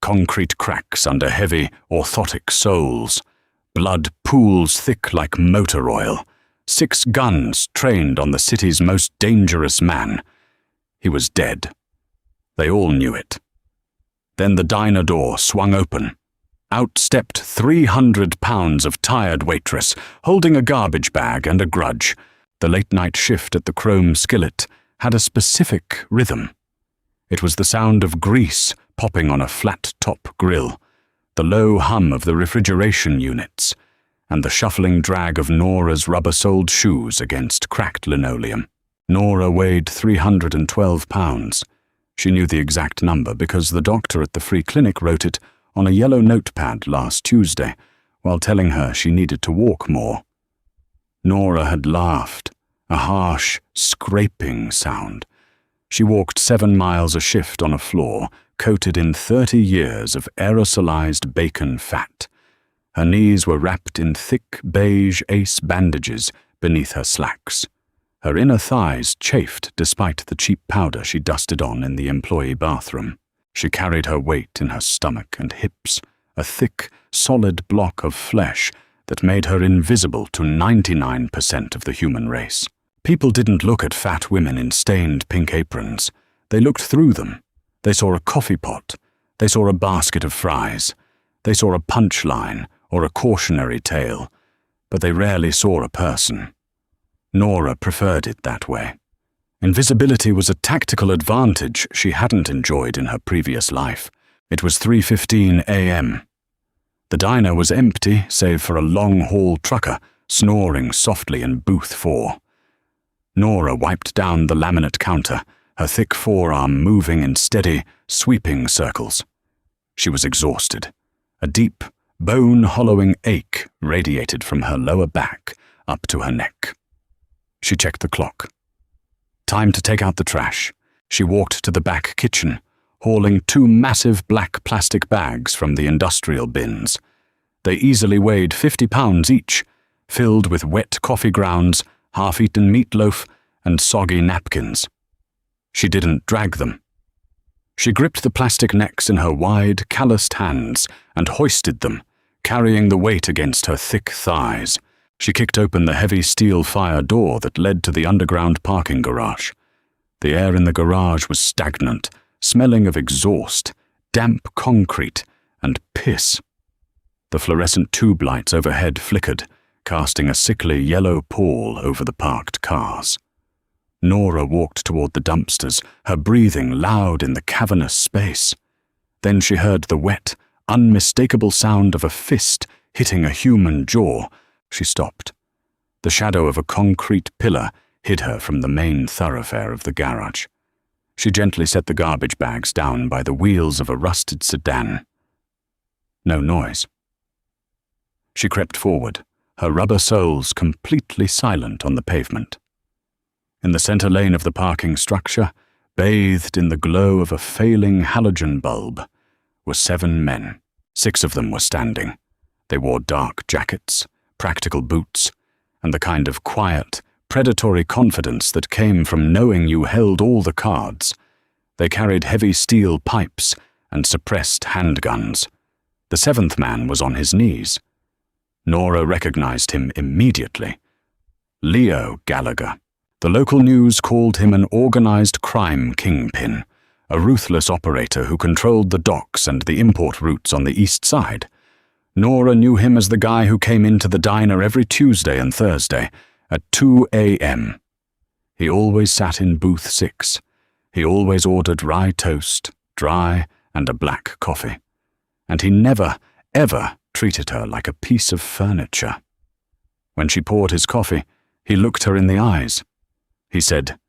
Concrete cracks under heavy, orthotic soles. Blood pools thick like motor oil. 6 guns trained on the city's most dangerous man. He was dead. They all knew it. Then the diner door swung open. Out stepped 300 pounds of tired Waitress, holding a garbage bag and a grudge. The late-night shift at the Chrome Skillet had a specific rhythm. It was the sound of grease popping on a flat-top grill, the low hum of the refrigeration units, and the shuffling drag of Nora's rubber-soled shoes against cracked linoleum. Nora weighed 312 pounds. She knew the exact number because the doctor at the free clinic wrote it on a yellow notepad last Tuesday, while telling her she needed to walk more. Nora had laughed, a harsh, scraping sound. She walked 7 miles a shift on a floor coated in 30 years of aerosolized bacon fat. Her knees were wrapped in thick beige ace bandages beneath her slacks. Her inner thighs chafed despite the cheap powder she dusted on in the employee bathroom. She carried her weight in her stomach and hips, a thick, solid block of flesh that made her invisible to 99% of the human race. People didn't look at fat women in stained pink aprons. They looked through them. They saw a coffee pot. They saw a basket of fries. They saw a punchline or a cautionary tale, but they rarely saw a person. Nora preferred it that way. Invisibility was a tactical advantage she hadn't enjoyed in her previous life. It was 3:15 a.m. The diner was empty save for a long-haul trucker snoring softly in booth 4. Nora wiped down the laminate counter, her thick forearm moving in steady, sweeping circles. She was exhausted. A deep, bone-hollowing ache radiated from her lower back up to her neck. She checked the clock. Time to take out the trash. She walked to the back kitchen, hauling 2 massive black plastic bags from the industrial bins. They easily weighed 50 pounds each, filled with wet coffee grounds, half-eaten meatloaf, and soggy napkins. She didn't drag them. She gripped the plastic necks in her wide, calloused hands and hoisted them, carrying the weight against her thick thighs. She kicked open the heavy steel fire door that led to the underground parking garage. The air in the garage was stagnant, smelling of exhaust, damp concrete, and piss. The fluorescent tube lights overhead flickered, casting a sickly yellow pall over the parked cars. Nora walked toward the dumpsters, her breathing loud in the cavernous space. Then she heard the wet, unmistakable sound of a fist hitting a human jaw. She stopped. The shadow of a concrete pillar hid her from the main thoroughfare of the garage. She gently set the garbage bags down by the wheels of a rusted sedan. No noise. She crept forward, her rubber soles completely silent on the pavement. In the center lane of the parking structure, bathed in the glow of a failing halogen bulb, were 7 men. 6 of them were standing. They wore dark jackets, practical boots, and the kind of quiet, predatory confidence that came from knowing you held all the cards. They carried heavy steel pipes and suppressed handguns. The 7th man was on his knees. Nora recognized him immediately. Leo Gallagher. The local news called him an organized crime kingpin, a ruthless operator who controlled the docks and the import routes on the east side. Nora knew him as the guy who came into the diner every Tuesday and Thursday at 2 a.m. He always sat in booth 6. He always ordered rye toast, dry, and a black coffee. And he never, ever treated her like a piece of furniture. When she poured his coffee, he looked her in the eyes. He said,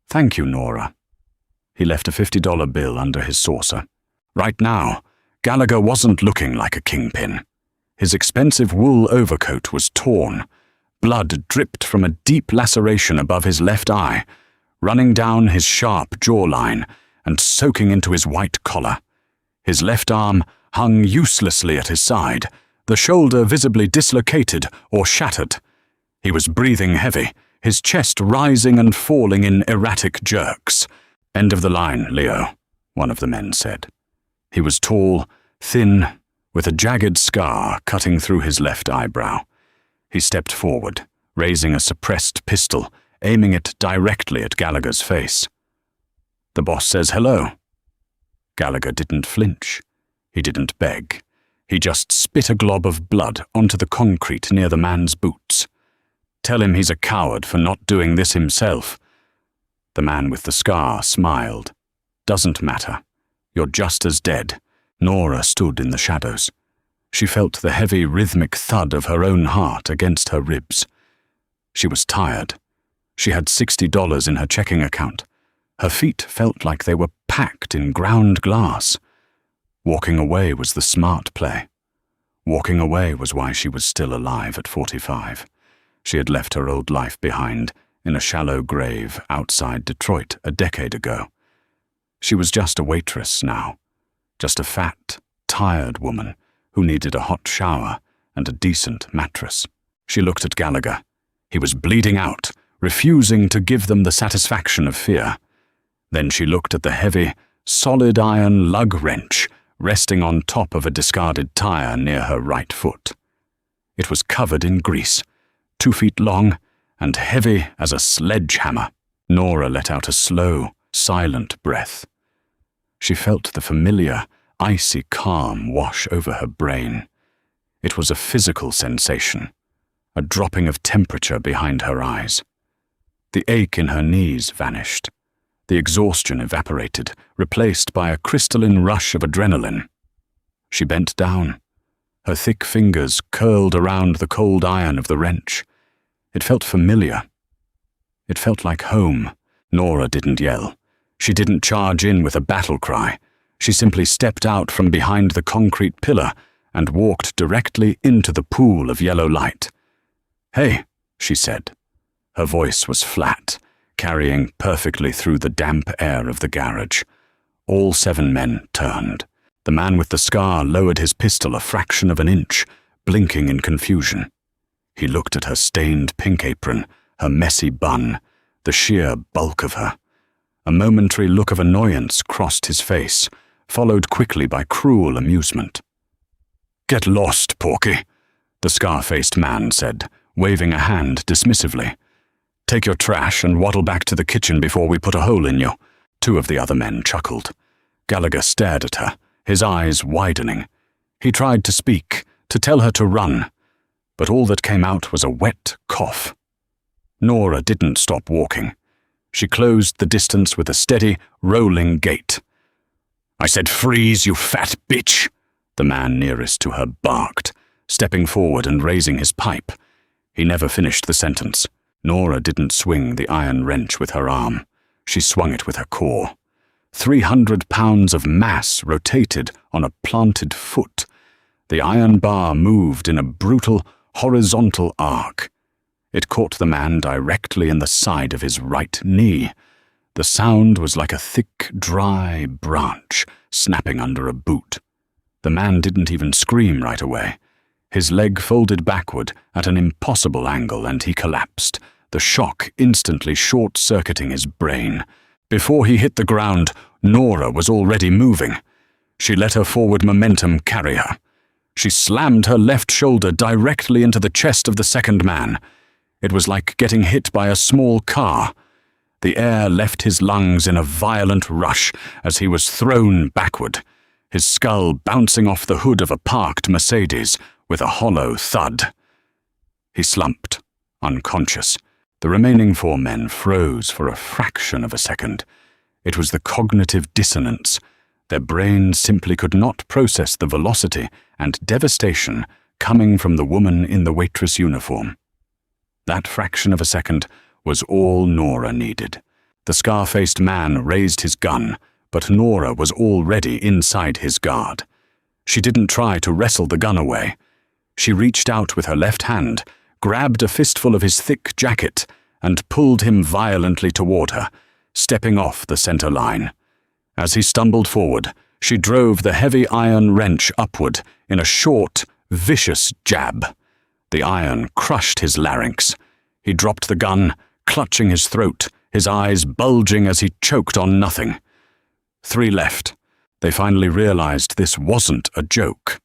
"Thank you, Nora." He left a $50 bill under his saucer. Right now, Gallagher wasn't looking like a kingpin. His expensive wool overcoat was torn. Blood dripped from a deep laceration above his left eye, running down his sharp jawline and soaking into his white collar. His left arm hung uselessly at his side, the shoulder visibly dislocated or shattered. He was breathing heavy, his chest rising and falling in erratic jerks. "End of the line, Leo," one of the men said. He was tall, thin, with a jagged scar cutting through his left eyebrow. He stepped forward, raising a suppressed pistol, aiming it directly at Gallagher's face. "The boss says hello." Gallagher didn't flinch. He didn't beg. He just spit a glob of blood onto the concrete near the man's boots. "Tell him he's a coward for not doing this himself." The man with the scar smiled. "Doesn't matter. You're just as dead." Nora stood in the shadows. She felt the heavy rhythmic thud of her own heart against her ribs. She was tired. She had $60 in her checking account. Her feet felt like they were packed in ground glass. Walking away was the smart play. Walking away was why she was still alive at 45. She had left her old life behind in a shallow grave outside Detroit a decade ago. She was just a waitress now, just a fat, tired woman who needed a hot shower and a decent mattress. She looked at Gallagher. He was bleeding out, refusing to give them the satisfaction of fear. Then she looked at the heavy, solid iron lug wrench resting on top of a discarded tire near her right foot. It was covered in grease, 2 feet long and heavy as a sledgehammer. Nora let out a slow, silent breath. She felt the familiar, icy calm wash over her brain. It was a physical sensation, a dropping of temperature behind her eyes. The ache in her knees vanished. The exhaustion evaporated, replaced by a crystalline rush of adrenaline. She bent down. Her thick fingers curled around the cold iron of the wrench. It felt familiar. It felt like home. Nora didn't yell. She didn't charge in with a battle cry. She simply stepped out from behind the concrete pillar and walked directly into the pool of yellow light. "Hey," she said. Her voice was flat, carrying perfectly through the damp air of the garage. All 7 men turned. The man with the scar lowered his pistol a fraction of an inch, blinking in confusion. He looked at her stained pink apron, her messy bun, the sheer bulk of her. A momentary look of annoyance crossed his face, followed quickly by cruel amusement. "Get lost, Porky," the scar-faced man said, waving a hand dismissively. "Take your trash and waddle back to the kitchen before we put a hole in you." 2 of the other men chuckled. Gallagher stared at her, his eyes widening. He tried to speak, to tell her to run, but all that came out was a wet cough. Nora didn't stop walking. She closed the distance with a steady, rolling gait. "I said freeze, you fat bitch," the man nearest to her barked, stepping forward and raising his pipe. He never finished the sentence. Nora didn't swing the iron wrench with her arm. She swung it with her core. 300 pounds of mass rotated on a planted foot. The iron bar moved in a brutal, horizontal arc. It caught the man directly in the side of his right knee. The sound was like a thick, dry branch snapping under a boot. The man didn't even scream right away. His leg folded backward at an impossible angle and he collapsed, the shock instantly short-circuiting his brain. Before he hit the ground, Nora was already moving. She let her forward momentum carry her. She slammed her left shoulder directly into the chest of the second man. It was like getting hit by a small car. The air left his lungs in a violent rush as he was thrown backward, his skull bouncing off the hood of a parked Mercedes with a hollow thud. He slumped, unconscious. The remaining 4 men froze for a fraction of a second. It was the cognitive dissonance. Their brains simply could not process the velocity and devastation coming from the woman in the waitress uniform. That fraction of a second was all Nora needed. The scar-faced man raised his gun, but Nora was already inside his guard. She didn't try to wrestle the gun away. She reached out with her left hand, grabbed a fistful of his thick jacket, and pulled him violently toward her, stepping off the center line. As he stumbled forward, she drove the heavy iron wrench upward in a short, vicious jab. The iron crushed his larynx. He dropped the gun, clutching his throat, his eyes bulging as he choked on nothing. 3 left. They finally realized this wasn't a joke.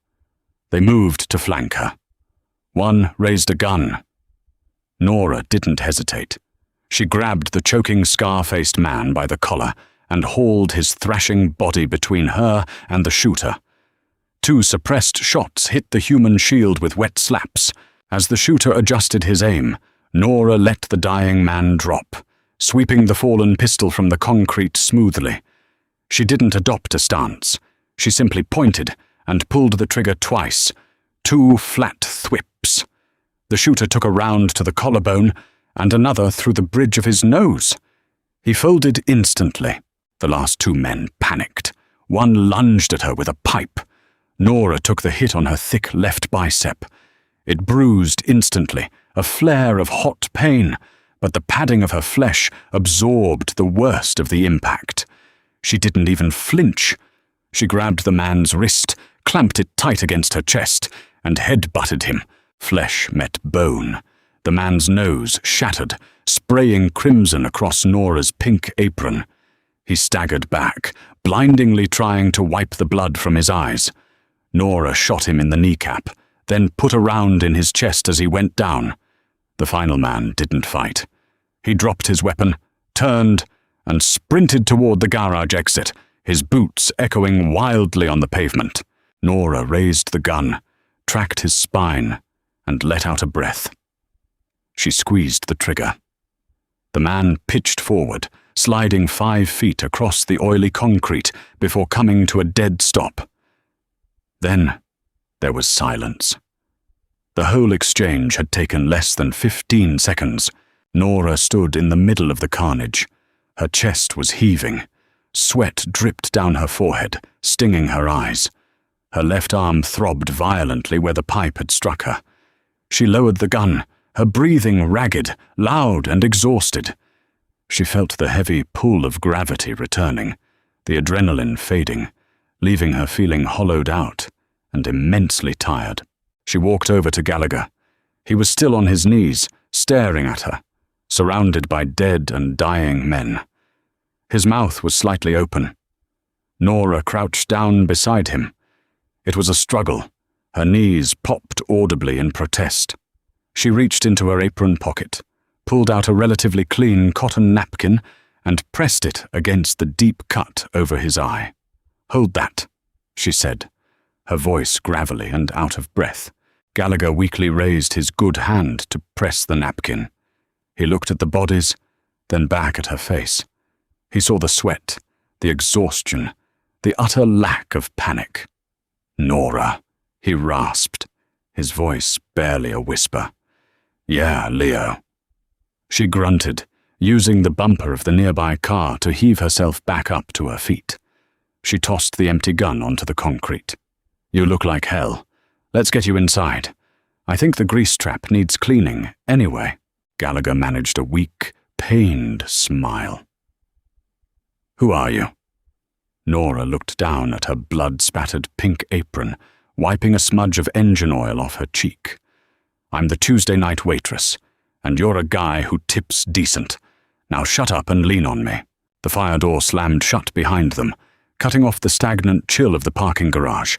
They moved to flank her. One raised a gun. Nora didn't hesitate. She grabbed the choking, scar-faced man by the collar and hauled his thrashing body between her and the shooter. Two suppressed shots hit the human shield with wet slaps. As the shooter adjusted his aim, Nora let the dying man drop, sweeping the fallen pistol from the concrete smoothly. She didn't adopt a stance. She simply pointed and pulled the trigger twice. 2 flat thwips. The shooter took a round to the collarbone and another through the bridge of his nose. He folded instantly. The last 2 men panicked. One lunged at her with a pipe. Nora took the hit on her thick left bicep. It bruised instantly, a flare of hot pain, but the padding of her flesh absorbed the worst of the impact. She didn't even flinch. She grabbed the man's wrist, clamped it tight against her chest, and head-butted him. Flesh met bone. The man's nose shattered, spraying crimson across Nora's pink apron. He staggered back, blindingly trying to wipe the blood from his eyes. Nora shot him in the kneecap, then put a round in his chest as he went down. The final man didn't fight. He dropped his weapon, turned, and sprinted toward the garage exit, his boots echoing wildly on the pavement. Nora raised the gun, tracked his spine, and let out a breath. She squeezed the trigger. The man pitched forward, sliding 5 feet across the oily concrete before coming to a dead stop. Then there was silence. The whole exchange had taken less than 15 seconds. Nora stood in the middle of the carnage. Her chest was heaving. Sweat dripped down her forehead, stinging her eyes. Her left arm throbbed violently where the pipe had struck her. She lowered the gun, her breathing ragged, loud and exhausted. She felt the heavy pull of gravity returning, the adrenaline fading, leaving her feeling hollowed out and immensely tired. She walked over to Gallagher. He was still on his knees, staring at her, surrounded by dead and dying men. His mouth was slightly open. Nora crouched down beside him. It was a struggle. Her knees popped audibly in protest. She reached into her apron pocket, pulled out a relatively clean cotton napkin, and pressed it against the deep cut over his eye. "Hold that," she said, her voice gravelly and out of breath. Gallagher weakly raised his good hand to press the napkin. He looked at the bodies, then back at her face. He saw the sweat, the exhaustion, the utter lack of panic. "Nora," he rasped, his voice barely a whisper. "Yeah, Leo." She grunted, using the bumper of the nearby car to heave herself back up to her feet. She tossed the empty gun onto the concrete. "You look like hell. Let's get you inside. I think the grease trap needs cleaning anyway." Gallagher managed a weak, pained smile. "Who are you?" Nora looked down at her blood-spattered pink apron, wiping a smudge of engine oil off her cheek. "I'm the Tuesday night waitress, and you're a guy who tips decent. Now shut up and lean on me." The fire door slammed shut behind them, cutting off the stagnant chill of the parking garage.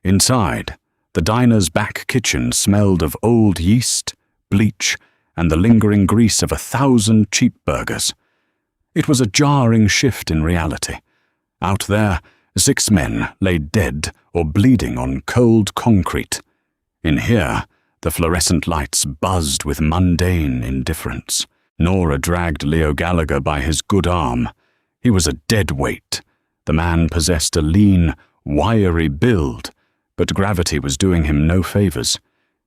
Inside, the diner's back kitchen smelled of old yeast, bleach, and the lingering grease of 1,000 cheap burgers. It was a jarring shift in reality. Out there, 6 men lay dead or bleeding on cold concrete. In here, the fluorescent lights buzzed with mundane indifference. Nora dragged Leo Gallagher by his good arm. He was a dead weight. The man possessed a lean, wiry build, but gravity was doing him no favors.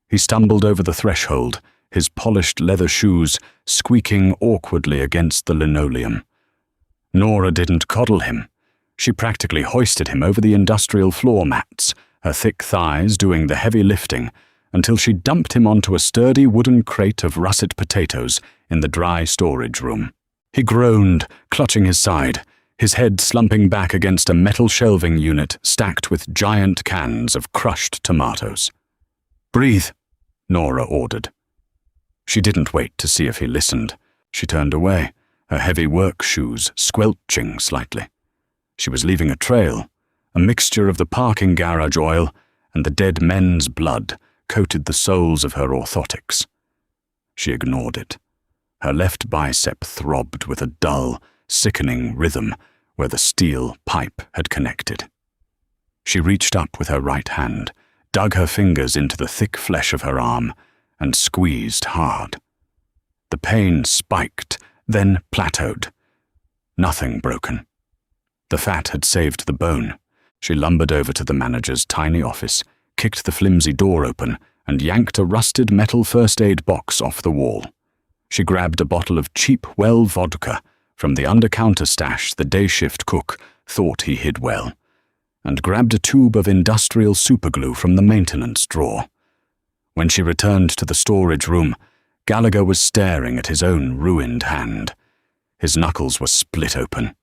He stumbled over the threshold, his polished leather shoes squeaking awkwardly against the linoleum. Nora didn't coddle him. She practically hoisted him over the industrial floor mats, her thick thighs doing the heavy lifting, until she dumped him onto a sturdy wooden crate of russet potatoes in the dry storage room. He groaned, clutching his side, his head slumping back against a metal shelving unit stacked with giant cans of crushed tomatoes. "Breathe," Nora ordered. She didn't wait to see if he listened. She turned away, her heavy work shoes squelching slightly. She was leaving a trail, A mixture of the parking garage oil and the dead men's blood coated the soles of her orthotics. She ignored it. Her left bicep throbbed with a dull, sickening rhythm where the steel pipe had connected. She reached up with her right hand, dug her fingers into the thick flesh of her arm, and squeezed hard. The pain spiked, then plateaued. Nothing broken. The fat had saved the bone. She lumbered over to the manager's tiny office, kicked the flimsy door open, and yanked a rusted metal first aid box off the wall. She grabbed a bottle of cheap well vodka from the under-counter stash the day-shift cook thought he hid well, and grabbed a tube of industrial superglue from the maintenance drawer. When she returned to the storage room, Gallagher was staring at his own ruined hand. His knuckles were split open.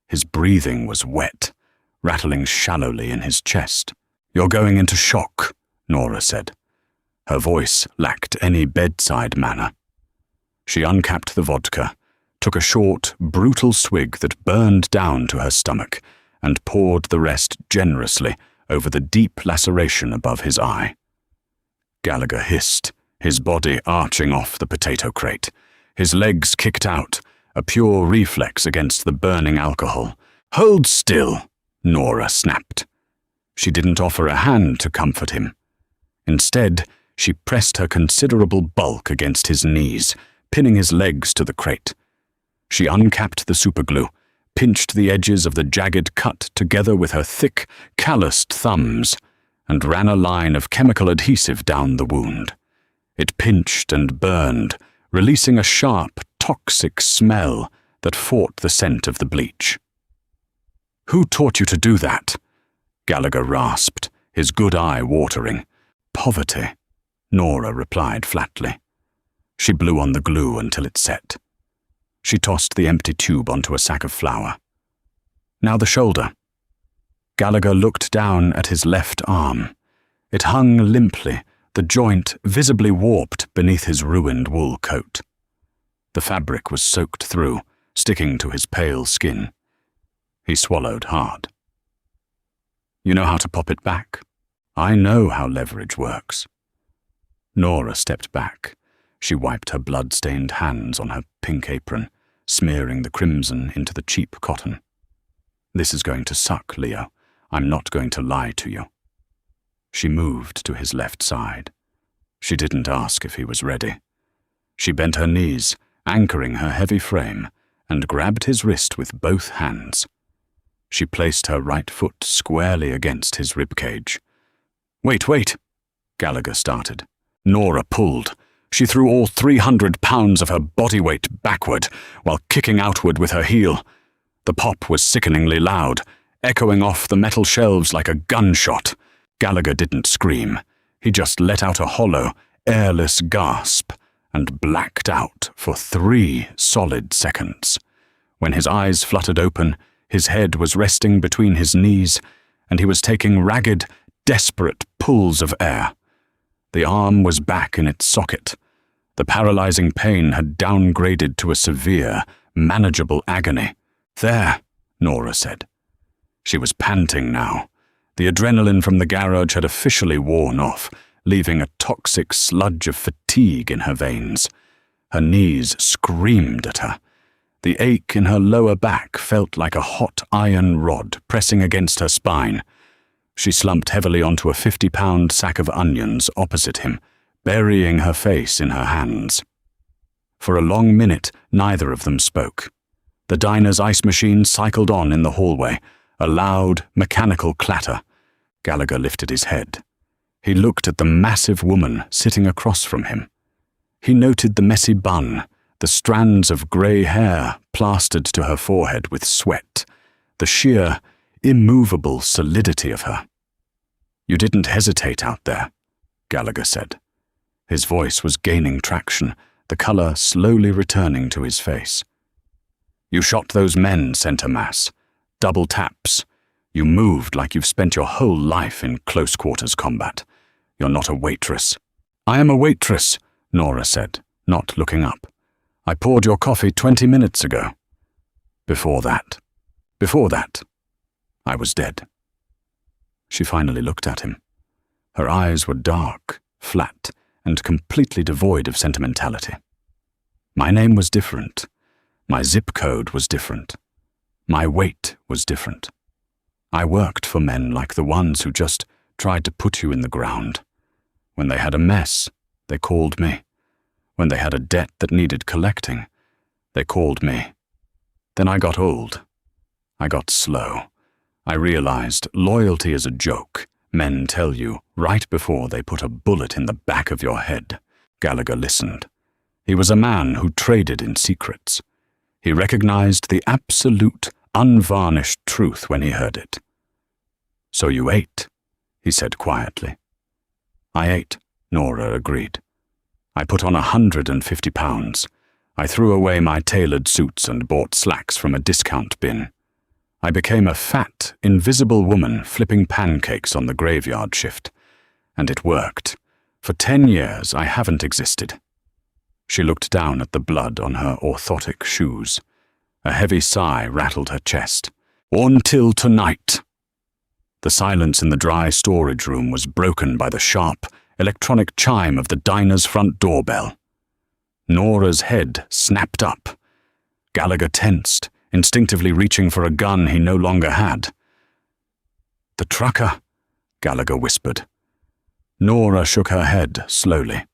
His breathing was wet, rattling shallowly in his chest. "You're going into shock," Nora said. Her voice lacked any bedside manner. She uncapped the vodka, took a short, brutal swig that burned down to her stomach, and poured the rest generously over the deep laceration above his eye. Gallagher hissed, his body arching off the potato crate. His legs kicked out, a pure reflex against the burning alcohol. "Hold still," Nora snapped. She didn't offer a hand to comfort him. Instead, she pressed her considerable bulk against his knees, pinning his legs to the crate. She uncapped the superglue, pinched the edges of the jagged cut together with her thick, calloused thumbs, and ran a line of chemical adhesive down the wound. It pinched and burned, releasing a sharp, toxic smell that fought the scent of the bleach. "Who taught you to do that?" Gallagher rasped, his good eye watering. "Poverty," Nora replied flatly. She blew on the glue until it set. She tossed the empty tube onto a sack of flour. "Now the shoulder." Gallagher looked down at his left arm. It hung limply, the joint visibly warped beneath his ruined wool coat. The fabric was soaked through, sticking to his pale skin. He swallowed hard. "You know how to pop it back? I know how leverage works." Nora stepped back. She wiped her blood-stained hands on her pink apron, smearing the crimson into the cheap cotton. "This is going to suck, Leo. I'm not going to lie to you." She moved to his left side. She didn't ask if he was ready. She bent her knees, anchoring her heavy frame, and grabbed his wrist with both hands. She placed her right foot squarely against his ribcage. Wait, Gallagher started. Nora pulled. She threw all 300 pounds of her body weight backward while kicking outward with her heel. The pop was sickeningly loud, echoing off the metal shelves like a gunshot. Gallagher didn't scream. He just let out a hollow, airless gasp and blacked out for 3 solid seconds. When his eyes fluttered open, his head was resting between his knees, and he was taking ragged, desperate pulls of air. The arm was back in its socket. The paralyzing pain had downgraded to a severe, manageable agony. "There," Nora said. She was panting now. The adrenaline from the garage had officially worn off, leaving a toxic sludge of fatigue in her veins. Her knees screamed at her. The ache in her lower back felt like a hot iron rod pressing against her spine. She slumped heavily onto a 50-pound sack of onions opposite him, burying her face in her hands. For a long minute, neither of them spoke. The diner's ice machine cycled on in the hallway, a loud, mechanical clatter. Gallagher lifted his head. He looked at the massive woman sitting across from him. He noted the messy bun, the strands of grey hair plastered to her forehead with sweat, the sheer, immovable solidity of her. "You didn't hesitate out there," Gallagher said. His voice was gaining traction, the colour slowly returning to his face. "You shot those men, Centre Mass. Double taps. You moved like you've spent your whole life in close-quarters combat. You're not a waitress." "I am a waitress," Nora said, not looking up. "I poured your coffee 20 minutes ago. Before that, I was dead." She finally looked at him. Her eyes were dark, flat, and completely devoid of sentimentality. My name was different. My zip code was different. My weight was different. I worked for men like the ones who just tried to put you in the ground. When they had a mess, they called me. When they had a debt that needed collecting, they called me. Then I got old. I got slow. I realized loyalty is a joke men tell you right before they put a bullet in the back of your head. Gallagher listened. He was a man who traded in secrets. He recognized the absolute, unvarnished truth when he heard it. "So you ate," he said quietly. "I ate," Nora agreed. "I put on 150 pounds. I threw away my tailored suits and bought slacks from a discount bin. I became a fat, invisible woman flipping pancakes on the graveyard shift. And it worked. For 10 years, I haven't existed." She looked down at the blood on her orthotic shoes. A heavy sigh rattled her chest. "Until tonight." The silence in the dry storage room was broken by the sharp, electronic chime of the diner's front doorbell. Nora's head snapped up. Gallagher tensed, instinctively reaching for a gun he no longer had. "The trucker," Gallagher whispered. Nora shook her head slowly.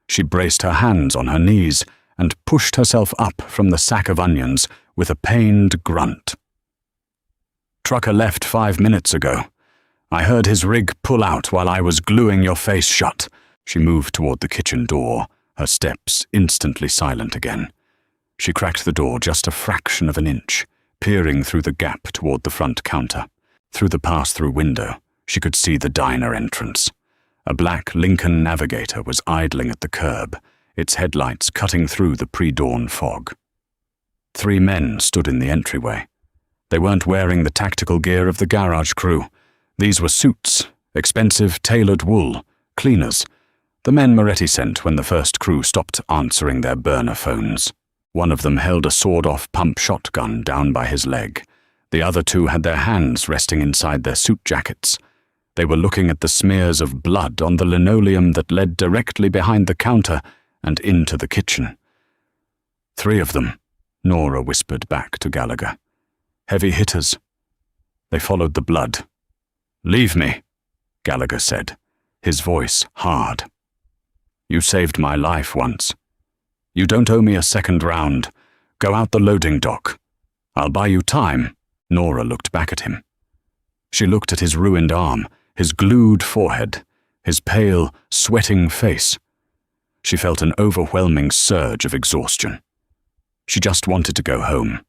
She braced her hands on her knees and pushed herself up from the sack of onions with a pained grunt. "Trucker left 5 minutes ago. I heard his rig pull out while I was gluing your face shut." She moved toward the kitchen door, her steps instantly silent again. She cracked the door just a fraction of an inch, peering through the gap toward the front counter. Through the pass-through window, she could see the diner entrance. A black Lincoln Navigator was idling at the curb, its headlights cutting through the pre-dawn fog. 3 men stood in the entryway. They weren't wearing the tactical gear of the garage crew. These were suits, expensive tailored wool, cleaners, the men Moretti sent when the first crew stopped answering their burner phones. One of them held a sawed-off pump shotgun down by his leg. The other 2 had their hands resting inside their suit jackets. They were looking at the smears of blood on the linoleum that led directly behind the counter and into the kitchen. 3 of them, Nora whispered back to Gallagher. "Heavy hitters." They followed the blood. "Leave me," Gallagher said, his voice hard. "You saved my life once. You don't owe me a second round. Go out the loading dock. I'll buy you time." Nora looked back at him. She looked at his ruined arm, his glued forehead, his pale, sweating face. She felt an overwhelming surge of exhaustion. She just wanted to go home.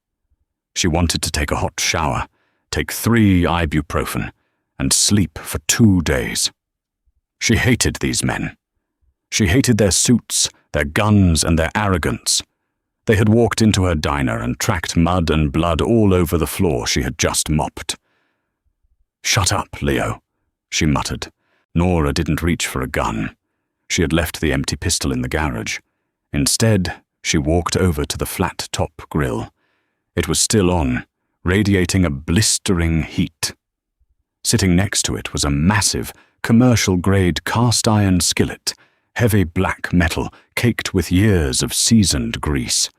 She wanted to take a hot shower, take 3 ibuprofen, and sleep for 2 days. She hated these men. She hated their suits, their guns, and their arrogance. They had walked into her diner and tracked mud and blood all over the floor she had just mopped. "Shut up, Leo," she muttered. Nora didn't reach for a gun. She had left the empty pistol in the garage. Instead, she walked over to the flat-top grill. It was still on, radiating a blistering heat. Sitting next to it was a massive, commercial-grade cast-iron skillet, heavy black metal caked with years of seasoned grease.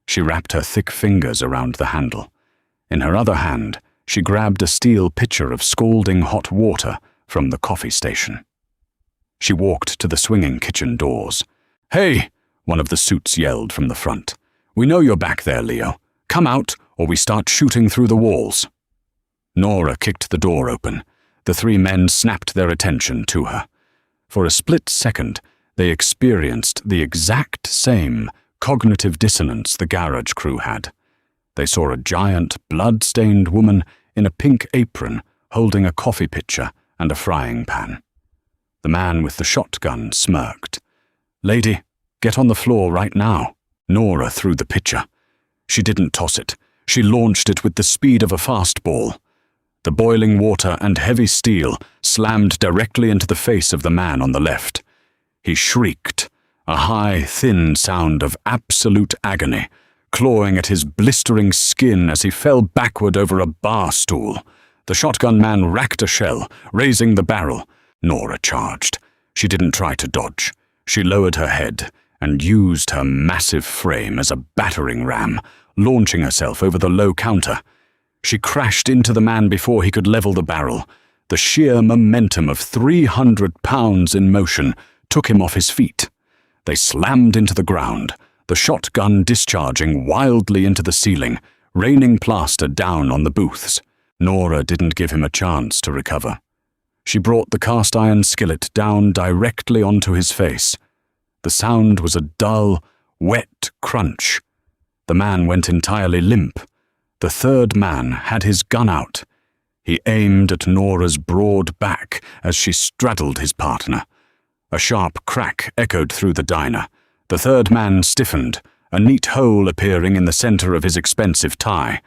She wrapped her thick fingers around the handle. In her other hand, she grabbed a steel pitcher of scalding hot water from the coffee station. She walked to the swinging kitchen doors. "Hey!" one of the suits yelled from the front. "We know you're back there, Leo. Come out, or we start shooting through the walls." Nora kicked the door open. The 3 men snapped their attention to her. For a split second, they experienced the exact same cognitive dissonance the garage crew had. They saw a giant, blood-stained woman in a pink apron holding a coffee pitcher and a frying pan. The man with the shotgun smirked. "Lady, get on the floor right now." Nora threw the pitcher. She didn't toss it. She launched it with the speed of a fastball. The boiling water and heavy steel slammed directly into the face of the man on the left. He shrieked, a high, thin sound of absolute agony, clawing at his blistering skin as he fell backward over a bar stool. The shotgun man racked a shell, raising the barrel. Nora charged. She didn't try to dodge. She lowered her head and used her massive frame as a battering ram, launching herself over the low counter. She crashed into the man before he could level the barrel. The sheer momentum of 300 pounds in motion took him off his feet. They slammed into the ground, the shotgun discharging wildly into the ceiling, raining plaster down on the booths. Nora didn't give him a chance to recover. She brought the cast-iron skillet down directly onto his face. The sound was a dull, wet crunch. The man went entirely limp. The third man had his gun out. He aimed at Nora's broad back as she straddled his partner. A sharp crack echoed through the diner. The third man stiffened, a neat hole appearing in the center of his expensive tie.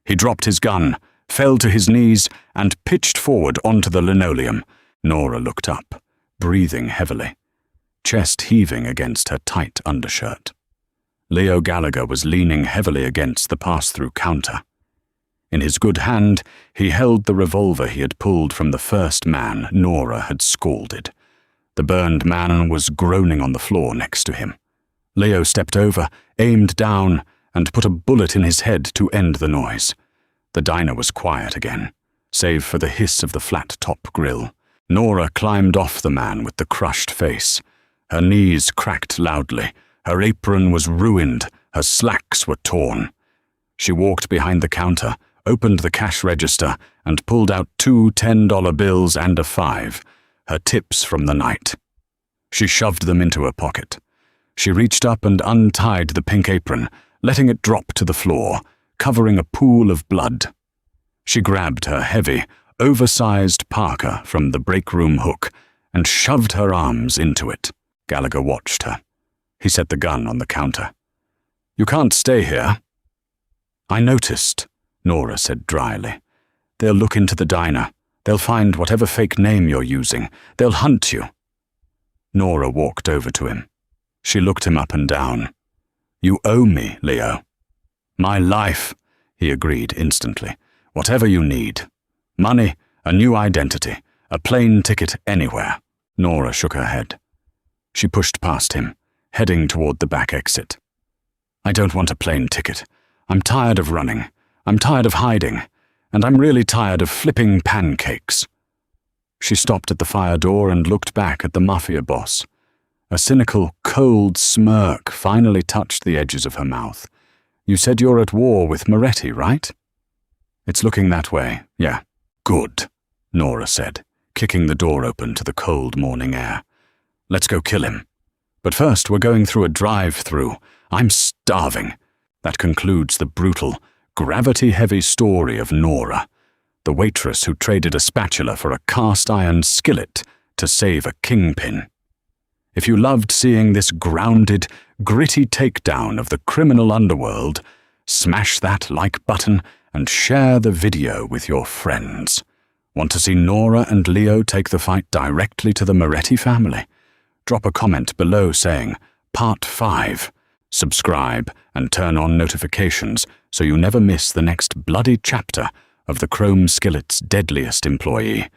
He dropped his gun, fell to his knees, and pitched forward onto the linoleum. Nora looked up, breathing heavily, chest heaving against her tight undershirt. Leo Gallagher was leaning heavily against the pass-through counter. In his good hand, he held the revolver he had pulled from the first man Nora had scalded. The burned man was groaning on the floor next to him. Leo stepped over, aimed down, and put a bullet in his head to end the noise. The diner was quiet again, save for the hiss of the flat-top grill. Nora climbed off the man with the crushed face. Her knees cracked loudly. Her apron was ruined. Her slacks were torn. She walked behind the counter, opened the cash register, and pulled out 2 $10 bills and a 5, her tips from the night. She shoved them into her pocket. She reached up and untied the pink apron, letting it drop to the floor, covering a pool of blood. She grabbed her heavy, oversized parka from the break room hook and shoved her arms into it. Gallagher watched her. He set the gun on the counter. "You can't stay here." "I noticed," Nora said dryly. "They'll look into the diner. They'll find whatever fake name you're using. They'll hunt you." Nora walked over to him. She looked him up and down. "You owe me, Leo." "My life," he agreed instantly. "Whatever you need. Money, a new identity, a plane ticket anywhere." Nora shook her head. She pushed past him, heading toward the back exit. "I don't want a plane ticket. I'm tired of running. I'm tired of hiding. And I'm really tired of flipping pancakes." She stopped at the fire door and looked back at the Mafia boss. A cynical, cold smirk finally touched the edges of her mouth. "You said you're at war with Moretti, right?" "It's looking that way, yeah." "Good," Nora said, kicking the door open to the cold morning air. "Let's go kill him. But first we're going through a drive-through. I'm starving." That concludes the brutal, gravity-heavy story of Nora, the waitress who traded a spatula for a cast-iron skillet to save a kingpin. If you loved seeing this grounded, gritty takedown of the criminal underworld, smash that like button and share the video with your friends. Want to see Nora and Leo take the fight directly to the Moretti family? Drop a comment below saying, Part 5. Subscribe and turn on notifications so you never miss the next bloody chapter of the Chrome Skillet's deadliest employee.